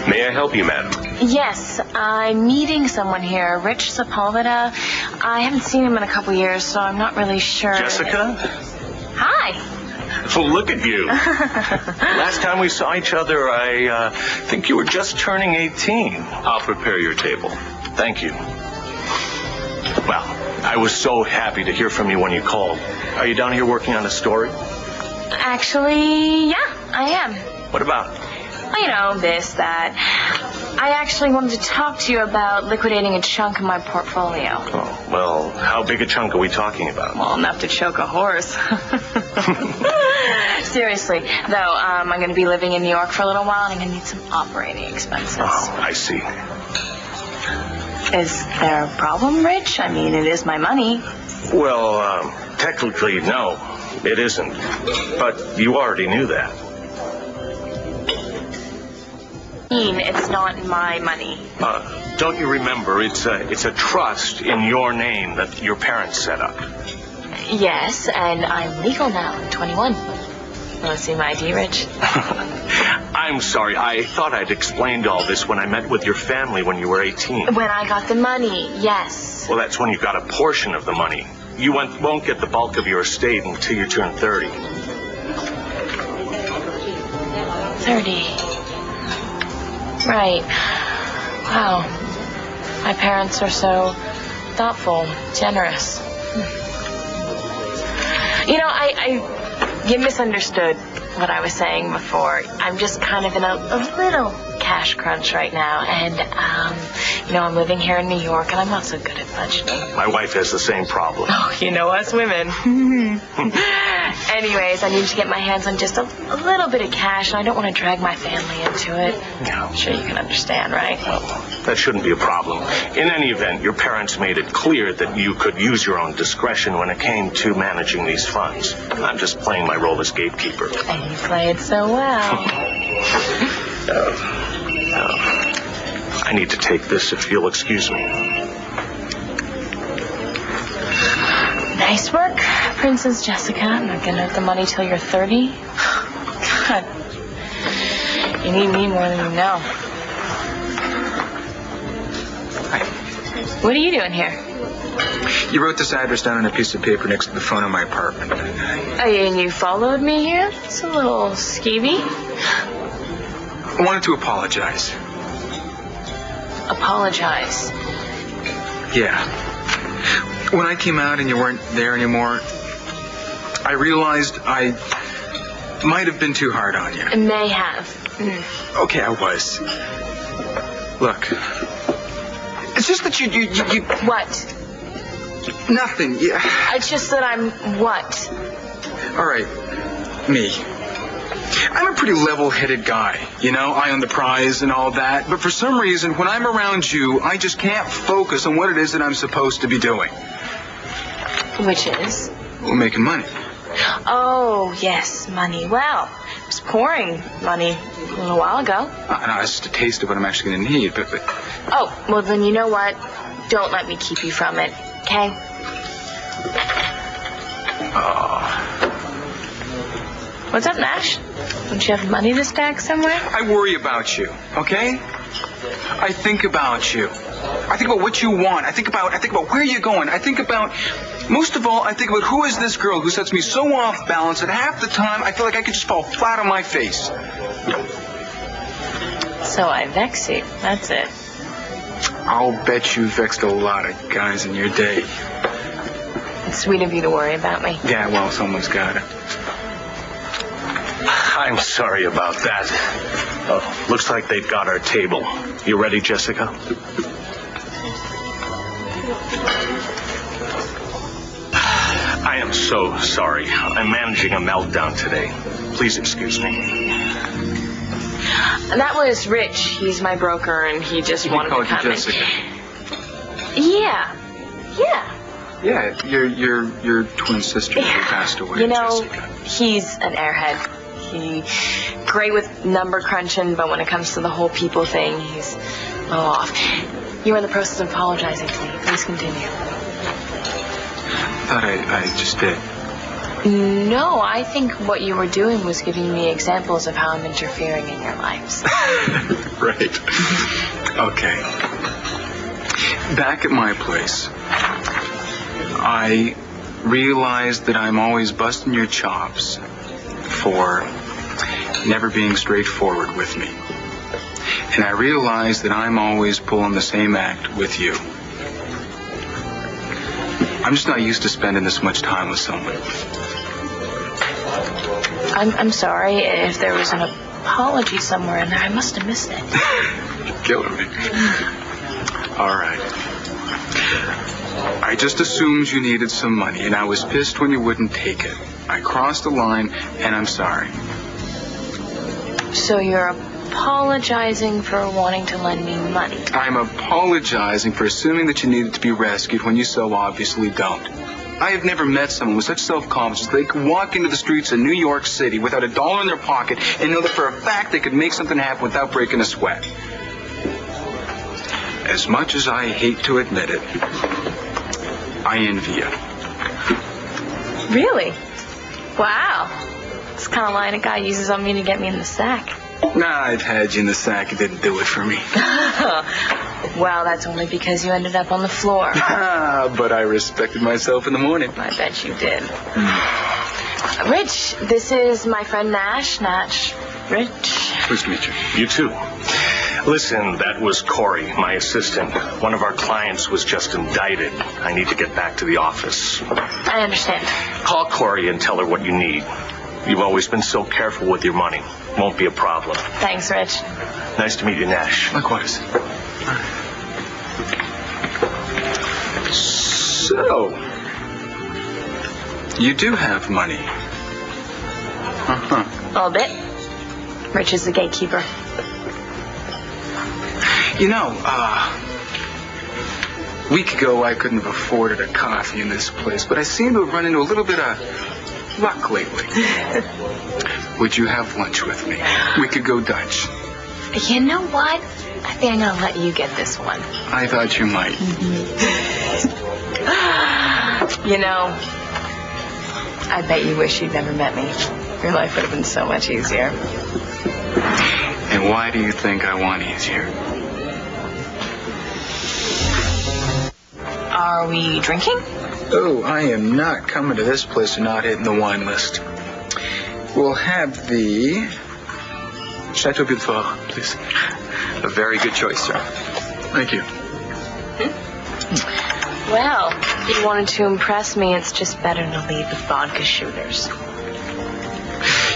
May I help you, madam? Yes, I'm meeting someone here, Rich Sepulveda. I haven't seen him in a couple years, so I'm not really sure. Jessica? Hi. Well, look at you. Last time we saw each other, I think you were just turning 18. I'll prepare your table. Thank you. Well, I was so happy to hear from you when you called. Are you down here working on a story? Actually, yeah, I am. What about? Well, you know, this, that. I actually wanted to talk to you about liquidating a chunk of my portfolio. Oh, well, how big a chunk are we talking about? Well, enough to choke a horse. Seriously, though, I'm going to be living in New York for a little while, and I'm going to need some operating expenses. Oh, I see. Is there a problem, Rich? I mean, it is my money. Well, technically, no, it isn't. But you already knew that. It's not my money. Don't you remember, it's a trust in your name that your parents set up. Yes, and I'm legal now. I'm 21. Want to see my ID, Rich? I'm sorry. I thought I'd explained all this when I met with your family when you were 18. When I got the money, yes. Well, that's when you got a portion of the money. You won't get the bulk of your estate until you turn 30. 30. Right. Wow. My parents are so thoughtful, generous. You know, you misunderstood what I was saying before. I'm just kind of in a little cash crunch right now. And, you know, I'm living here in New York, and I'm not so good at budgeting. My wife has the same problem. Oh, you know us women. Anyways, I need to get my hands on just a little bit of cash, and I don't want to drag my family into it. No. I'm sure you can understand, right? Well, that shouldn't be a problem. In any event, your parents made it clear that you could use your own discretion when it came to managing these funds. I'm just playing my role as gatekeeper. And you play it so well. I need to take this if you'll excuse me. Nice work, Princess Jessica. I'm not going to have the money till you're 30. God. You need me more than you know. Hi. What are you doing here? You wrote this address down on a piece of paper next to the phone in my apartment. Oh, and you followed me here? It's a little skeevy. I wanted to apologize. Apologize? Yeah. When I came out and you weren't there anymore, I realized I might have been too hard on you. I may have. Okay, I was. Look, it's just that you... What? Nothing. Yeah. It's just that I'm what? All right, me. I'm a pretty level-headed guy, you know, eye on the prize and all that. But for some reason, when I'm around you, I just can't focus on what it is that I'm supposed to be doing. Which is? Well, making money. Oh, yes, money. Well, it was pouring money a little while ago. No, it's just a taste of what I'm actually going to need, but... Oh, well, then you know what? Don't let me keep you from it, okay? What's up, Nash? Don't you have money to stack somewhere? I worry about you, okay? I think about you. I think about what you want. I think about where you're going. Most of all, I think about who is this girl who sets me so off balance that half the time I feel like I could just fall flat on my face. So I vex you. That's it. I'll bet you vexed a lot of guys in your day. It's sweet of you to worry about me. Yeah, well, someone's got it. I'm sorry about that. Oh, looks like they've got our table. You ready, Jessica? I am so sorry. I'm managing a meltdown today. Please excuse me. That was Rich. He's my broker, and he just wanted to come in. Jessica. Yeah. Yeah, your twin sister who passed away. You know, Jessica. He's an airhead. He's great with number crunching, but when it comes to the whole people thing, he's a little off. You are in the process of apologizing to me. Please continue. I thought I just did. No, I think what you were doing was giving me examples of how I'm interfering in your lives. Right. Okay. Back at my place, I realized that I'm always busting your chops for never being straightforward with me. And I realized that I'm always pulling the same act with you. I'm just not used to spending this much time with someone. I'm sorry if there was an apology somewhere in there. I must have missed it. You're killing me. All right. I just assumed you needed some money, and I was pissed when you wouldn't take it. I crossed the line, and I'm sorry. So you're apologizing for wanting to lend me money? I'm apologizing for assuming that you needed to be rescued when you so obviously don't. I have never met someone with such self-confidence that they could walk into the streets of New York City without a dollar in their pocket and know that for a fact they could make something happen without breaking a sweat. As much as I hate to admit it, I envy you. Really? Wow. It's the kind of line a guy uses on me to get me in the sack. Nah, I've had you in the sack. It didn't do it for me. Well, that's only because you ended up on the floor. But I respected myself in the morning. I bet you did. Rich, this is my friend Nash. Nash. Rich. Pleased to meet you. You too. Listen, that was Corey, my assistant. One of our clients was just indicted. I need to get back to the office. I understand. Call Corey and tell her what you need. You've always been so careful with your money. Won't be a problem. Thanks, Rich. Nice to meet you, Nash. Likewise. So, you do have money. Uh-huh. A little bit. Rich is the gatekeeper. You know, a week ago I couldn't have afforded a coffee in this place, but I seem to have run into a little bit of luck lately. Would you have lunch with me? We could go Dutch. You know what? I think I'm going to let you get this one. I thought you might. You know, I bet you wish you'd never met me. Your life would have been so much easier. And why do you think I want easier? Are we drinking? Oh, I am not coming to this place and not hitting the wine list. We'll have the Chateau Beaufort, please. A very good choice, sir. Thank you. Well, if you wanted to impress me, it's just better to leave the vodka shooters.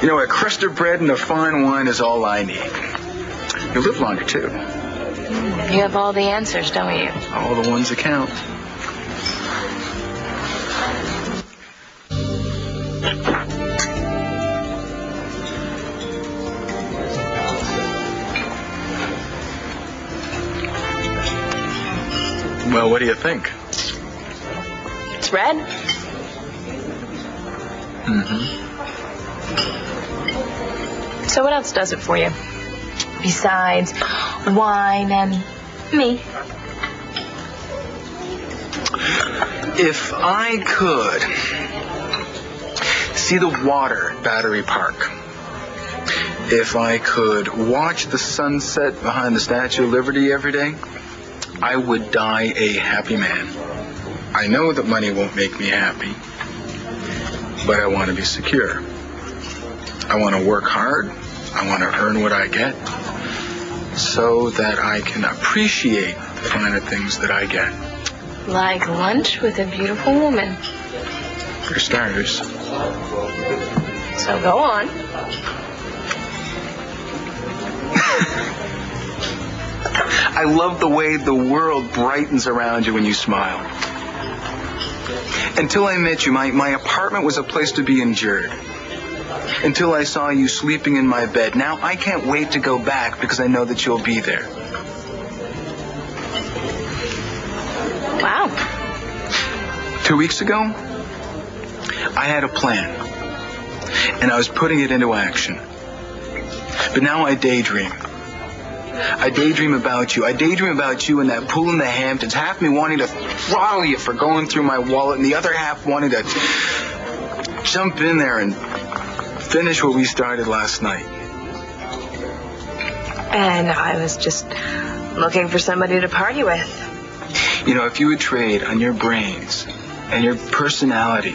You know, a crust of bread and a fine wine is all I need. You live longer, too. You have all the answers, don't you? All the ones that count. Well, what do you think? It's red? Mm-hmm. So what else does it for you? Besides wine and me. If I could see the water at Battery Park, if I could watch the sunset behind the Statue of Liberty every day, I would die a happy man. I know that money won't make me happy, but I want to be secure. I want to work hard. I want to earn what I get so that I can appreciate the finer things that I get. Like lunch with a beautiful woman. For starters. So go on. I love the way the world brightens around you when you smile. Until I met you, my apartment was a place to be endured. Until I saw you sleeping in my bed. Now I can't wait to go back because I know that you'll be there. Wow. 2 weeks ago, I had a plan. And I was putting it into action. But now I daydream. I daydream about you. I daydream about you in that pool in the Hamptons. Half me wanting to throttle you for going through my wallet, and the other half wanting to jump in there and finish what we started last night. And I was just looking for somebody to party with. You know, if you would trade on your brains and your personality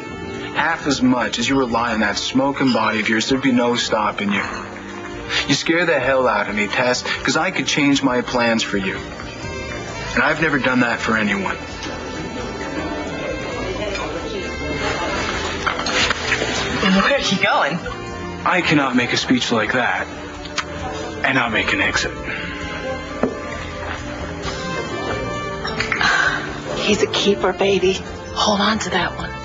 half as much as you rely on that smoking body of yours, there'd be no stopping you. You scare the hell out of me, Tess, because I could change my plans for you. And I've never done that for anyone. Where are you going? I cannot make a speech like that and not make an exit. He's a keeper, baby. Hold on to that one.